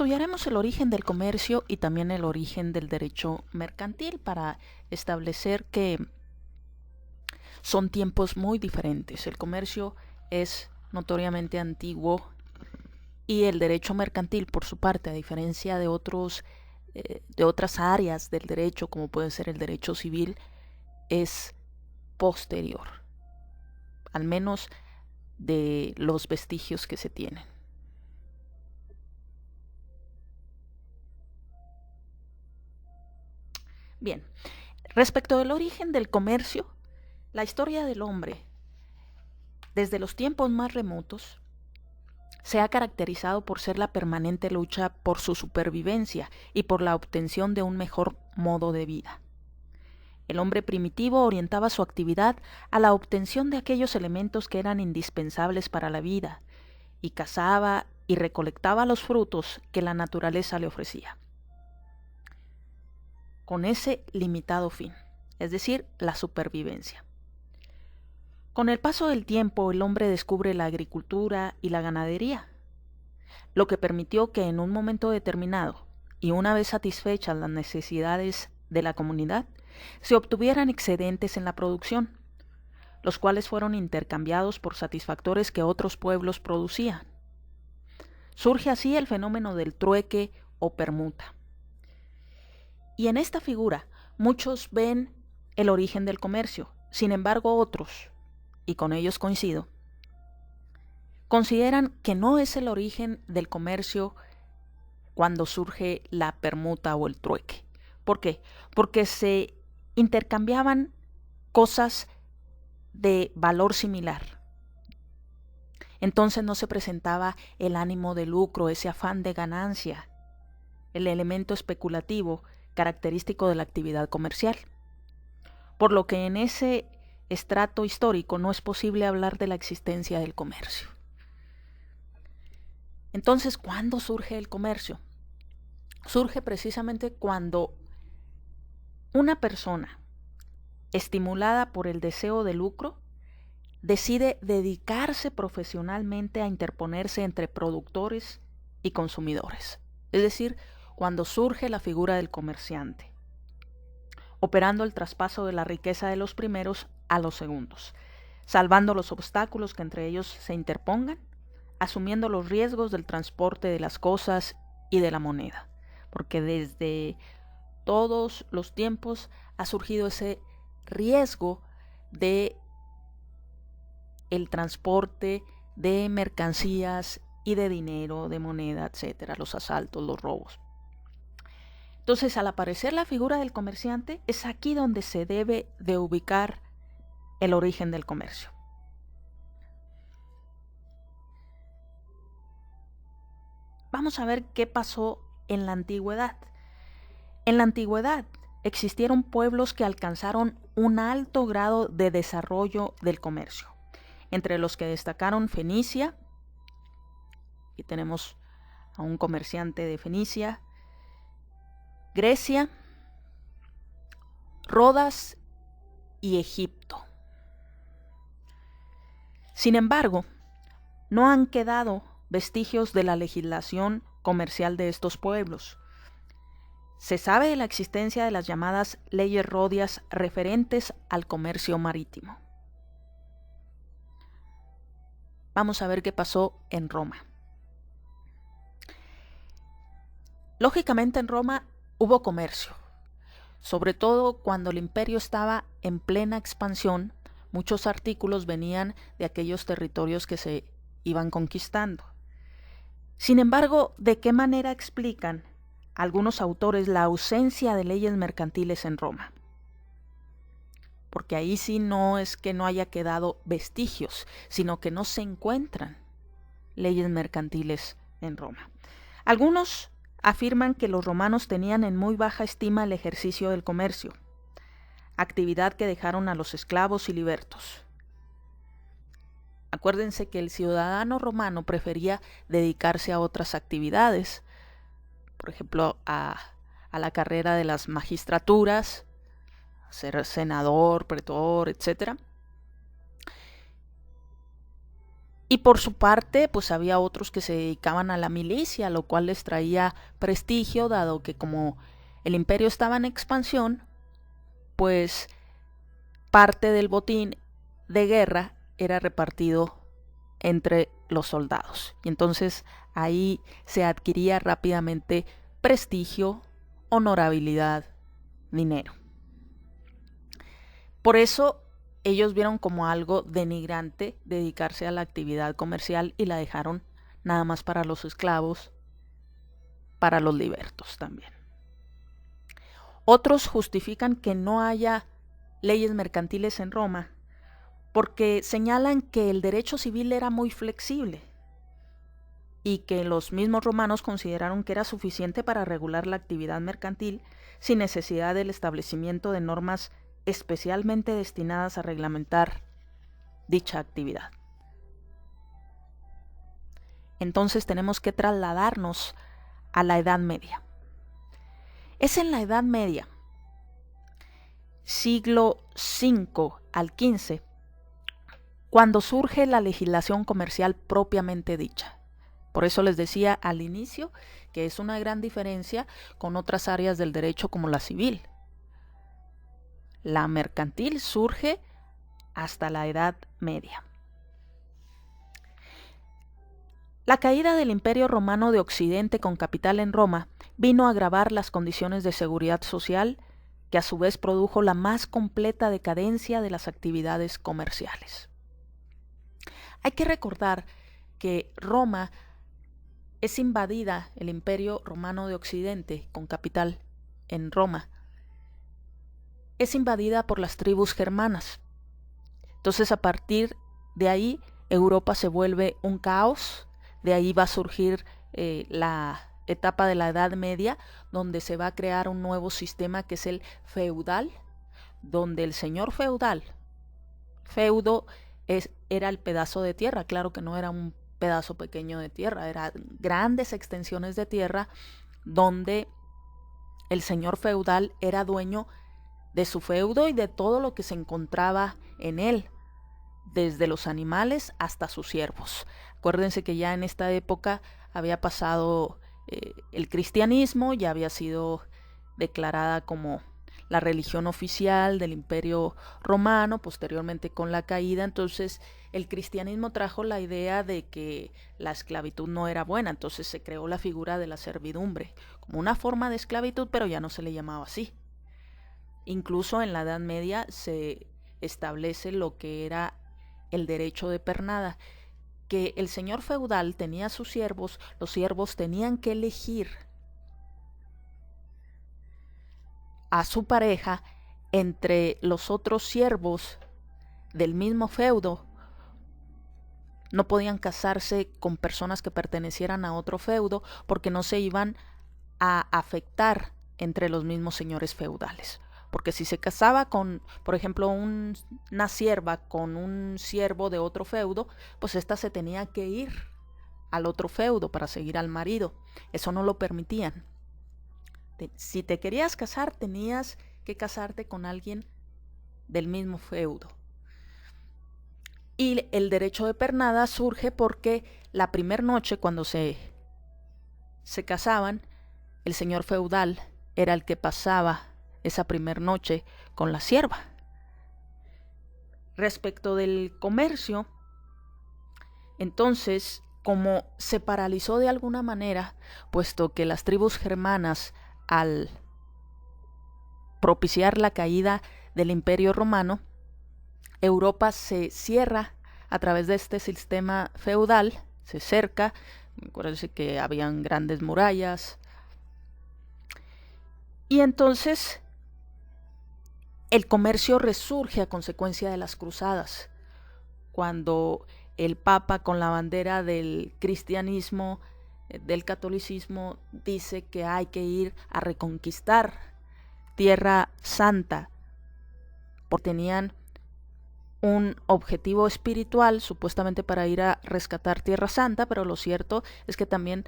Estudiaremos el origen del comercio y también el origen del derecho mercantil para establecer que son tiempos muy diferentes. El comercio es notoriamente antiguo y el derecho mercantil, por su parte, a diferencia de otras áreas del derecho, como puede ser el derecho civil, es posterior, al menos de los vestigios que se tienen. Bien, respecto del origen del comercio, la historia del hombre, desde los tiempos más remotos, se ha caracterizado por ser la permanente lucha por su supervivencia y por la obtención de un mejor modo de vida. El hombre primitivo orientaba su actividad a la obtención de aquellos elementos que eran indispensables para la vida, y cazaba y recolectaba los frutos que la naturaleza le ofrecía, con ese limitado fin, es decir, la supervivencia. Con el paso del tiempo, el hombre descubre la agricultura y la ganadería, lo que permitió que en un momento determinado, y una vez satisfechas las necesidades de la comunidad, se obtuvieran excedentes en la producción, los cuales fueron intercambiados por satisfactores que otros pueblos producían. Surge así el fenómeno del trueque o permuta. Y en esta figura muchos ven el origen del comercio, sin embargo otros, y con ellos coincido, consideran que no es el origen del comercio cuando surge la permuta o el trueque. ¿Por qué? Porque se intercambiaban cosas de valor similar. Entonces no se presentaba el ánimo de lucro, ese afán de ganancia, el elemento especulativo característico de la actividad comercial. Por lo que en ese estrato histórico no es posible hablar de la existencia del comercio. Entonces, ¿cuándo surge el comercio? Surge precisamente cuando una persona, estimulada por el deseo de lucro, decide dedicarse profesionalmente a interponerse entre productores y consumidores. Es decir, cuando surge la figura del comerciante, operando el traspaso de la riqueza de los primeros a los segundos, salvando los obstáculos que entre ellos se interpongan, asumiendo los riesgos del transporte de las cosas y de la moneda, porque desde todos los tiempos ha surgido ese riesgo de el transporte de mercancías y de dinero, de moneda, etcétera, los asaltos, los robos. Entonces, al aparecer la figura del comerciante, es aquí donde se debe de ubicar el origen del comercio. Vamos a ver qué pasó en la antigüedad. En la antigüedad existieron pueblos que alcanzaron un alto grado de desarrollo del comercio, entre los que destacaron Fenicia. Aquí tenemos a un comerciante de Fenicia, Grecia, Rodas y Egipto. Sin embargo, no han quedado vestigios de la legislación comercial de estos pueblos. Se sabe de la existencia de las llamadas leyes rodias referentes al comercio marítimo. Vamos a ver qué pasó en Roma. Lógicamente en Roma hubo comercio, sobre todo cuando el imperio estaba en plena expansión. Muchos artículos venían de aquellos territorios que se iban conquistando. Sin embargo, ¿de qué manera explican algunos autores la ausencia de leyes mercantiles en Roma? Porque ahí sí no es que no haya quedado vestigios, sino que no se encuentran leyes mercantiles en Roma. Algunos afirman que los romanos tenían en muy baja estima el ejercicio del comercio, actividad que dejaron a los esclavos y libertos. Acuérdense que el ciudadano romano prefería dedicarse a otras actividades, por ejemplo, a la carrera de las magistraturas, ser senador, pretor, etc. Y por su parte, pues había otros que se dedicaban a la milicia, lo cual les traía prestigio, dado que como el imperio estaba en expansión, pues parte del botín de guerra era repartido entre los soldados. Y entonces ahí se adquiría rápidamente prestigio, honorabilidad, dinero. Por eso ellos vieron como algo denigrante dedicarse a la actividad comercial y la dejaron nada más para los esclavos, para los libertos también. Otros justifican que no haya leyes mercantiles en Roma porque señalan que el derecho civil era muy flexible y que los mismos romanos consideraron que era suficiente para regular la actividad mercantil sin necesidad del establecimiento de normas especialmente destinadas a reglamentar dicha actividad. Entonces tenemos que trasladarnos a la Edad Media. Es en la Edad Media, siglo V al XV, cuando surge la legislación comercial propiamente dicha. Por eso les decía al inicio que es una gran diferencia con otras áreas del derecho como la civil. La mercantil surge hasta la Edad Media. La caída del Imperio Romano de Occidente con capital en Roma vino a agravar las condiciones de seguridad social, que a su vez produjo la más completa decadencia de las actividades comerciales. Hay que recordar que Roma es invadida, el Imperio Romano de Occidente con capital en Roma, es invadida por las tribus germanas. Entonces a partir de ahí Europa se vuelve un caos, de ahí va a surgir la etapa de la Edad Media, donde se va a crear un nuevo sistema que es el feudal, donde el señor feudal, feudo era el pedazo de tierra, claro que no era un pedazo pequeño de tierra, eran grandes extensiones de tierra donde el señor feudal era dueño de su feudo y de todo lo que se encontraba en él, desde los animales hasta sus siervos. Acuérdense que ya en esta época había pasado el cristianismo, ya había sido declarada como la religión oficial del Imperio Romano, posteriormente con la caída. Entonces el cristianismo trajo la idea de que la esclavitud no era buena, entonces se creó la figura de la servidumbre como una forma de esclavitud, pero ya no se le llamaba así. Incluso en la Edad Media se establece lo que era el derecho de pernada, que el señor feudal tenía a sus siervos, los siervos tenían que elegir a su pareja entre los otros siervos del mismo feudo. No podían casarse con personas que pertenecieran a otro feudo porque no se iban a afectar entre los mismos señores feudales. Porque si se casaba con, por ejemplo, una sierva con un siervo de otro feudo, pues ésta se tenía que ir al otro feudo para seguir al marido. Eso no lo permitían. Si te querías casar, tenías que casarte con alguien del mismo feudo. Y el derecho de pernada surge porque la primera noche, cuando se casaban, el señor feudal era el que pasaba esa primera noche con la sierva. Respecto del comercio, entonces, como se paralizó de alguna manera, puesto que las tribus germanas, al propiciar la caída del Imperio Romano, Europa se cierra a través de este sistema feudal, se cerca. Acuérdense que habían grandes murallas. Y entonces el comercio resurge a consecuencia de las cruzadas, cuando el Papa, con la bandera del cristianismo, del catolicismo, dice que hay que ir a reconquistar Tierra Santa, porque tenían un objetivo espiritual supuestamente para ir a rescatar Tierra Santa, pero lo cierto es que también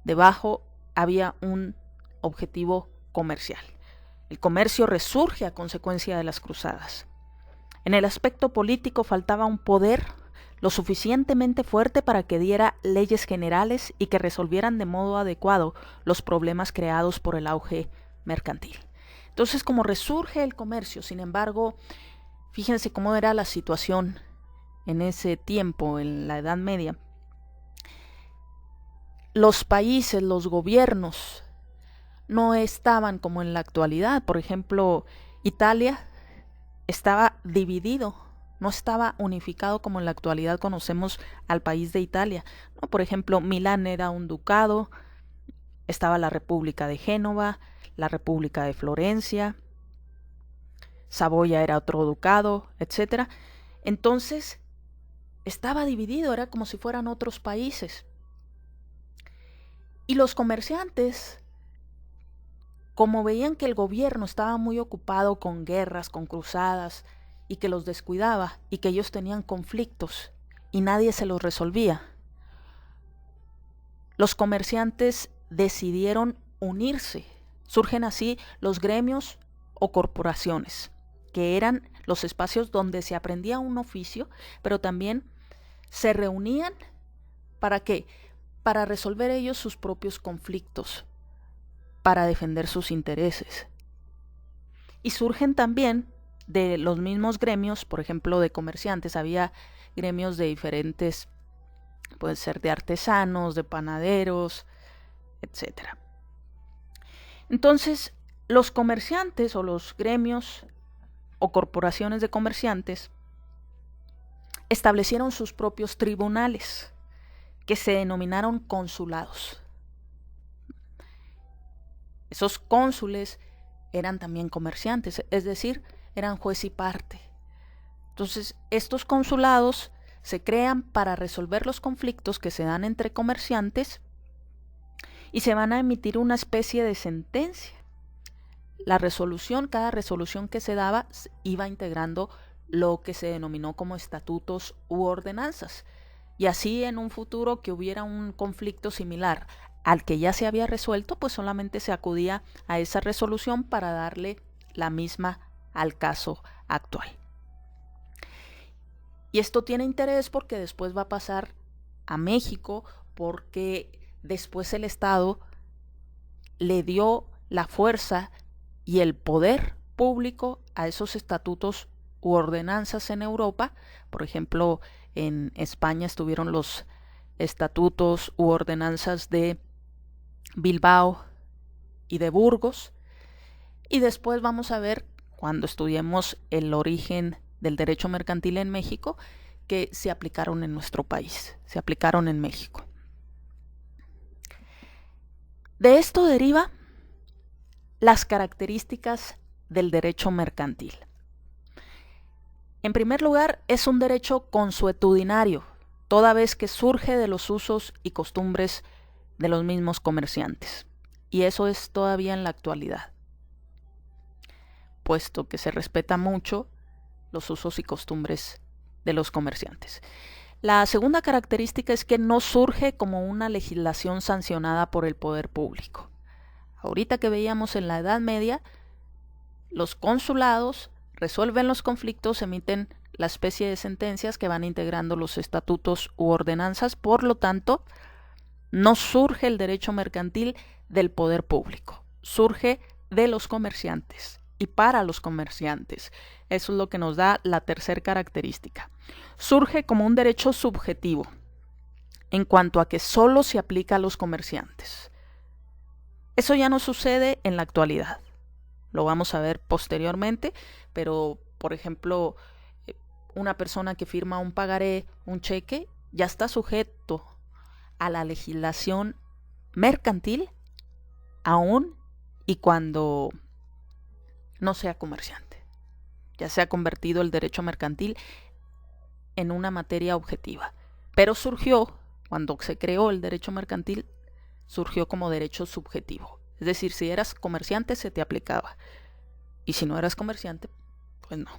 debajo había un objetivo comercial. El comercio resurge a consecuencia de las cruzadas. En el aspecto político faltaba un poder, lo suficientemente fuerte para que diera leyes generales y que resolvieran de modo adecuado los problemas creados por el auge mercantil. Entonces, como resurge el comercio, sin embargo, fíjense cómo era la situación en ese tiempo, en la Edad Media. Los países, los gobiernos, no estaban como en la actualidad. Por ejemplo, Italia estaba dividido, no estaba unificado como en la actualidad conocemos al país de Italia, ¿no? Por ejemplo, Milán era un ducado, estaba la República de Génova, la República de Florencia, Saboya era otro ducado, etc. Entonces, estaba dividido, era como si fueran otros países. Y los comerciantes, como veían que el gobierno estaba muy ocupado con guerras, con cruzadas, y que los descuidaba, y que ellos tenían conflictos, y nadie se los resolvía, los comerciantes decidieron unirse. Surgen así los gremios o corporaciones, que eran los espacios donde se aprendía un oficio, pero también se reunían ¿para qué? Para resolver ellos sus propios conflictos, para defender sus intereses. Y surgen también de los mismos gremios, por ejemplo, de comerciantes, había gremios de diferentes, pueden ser de artesanos, de panaderos, etc. Entonces, los comerciantes o los gremios o corporaciones de comerciantes establecieron sus propios tribunales, que se denominaron consulados. Esos cónsules eran también comerciantes, es decir, eran juez y parte. Entonces, estos consulados se crean para resolver los conflictos que se dan entre comerciantes y se van a emitir una especie de sentencia. La resolución, cada resolución que se daba iba integrando lo que se denominó como estatutos u ordenanzas. Y así en un futuro que hubiera un conflicto similar al que ya se había resuelto, pues solamente se acudía a esa resolución para darle la misma al caso actual. Y esto tiene interés porque después va a pasar a México, porque después el Estado le dio la fuerza y el poder público a esos estatutos u ordenanzas en Europa. Por ejemplo, en España estuvieron los estatutos u ordenanzas de Bilbao y de Burgos. Y después vamos a ver, cuando estudiemos el origen del derecho mercantil en México, que se aplicaron en nuestro país, se aplicaron en México. De esto deriva las características del derecho mercantil. En primer lugar, es un derecho consuetudinario, toda vez que surge de los usos y costumbres de los mismos comerciantes. Y eso es todavía en la actualidad, puesto que se respeta mucho los usos y costumbres de los comerciantes. La segunda característica es que no surge como una legislación sancionada por el poder público. Ahorita que veíamos en la Edad Media, los consulados resuelven los conflictos, emiten la especie de sentencias que van integrando los estatutos u ordenanzas. Por lo tanto, no surge el derecho mercantil del poder público, surge de los comerciantes y para los comerciantes. Eso es lo que nos da la tercera característica. Surge como un derecho subjetivo, en cuanto a que solo se aplica a los comerciantes. Eso ya no sucede en la actualidad. Lo vamos a ver posteriormente, pero, por ejemplo, una persona que firma un pagaré, un cheque, ya está sujeto a la legislación mercantil, aún y cuando no sea comerciante. Ya se ha convertido el derecho mercantil en una materia objetiva. Pero surgió, cuando se creó el derecho mercantil, surgió como derecho subjetivo. Es decir, si eras comerciante se te aplicaba. Y si no eras comerciante, pues no.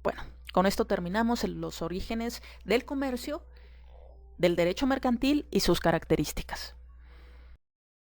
Bueno, con esto terminamos los orígenes del comercio, del derecho mercantil y sus características.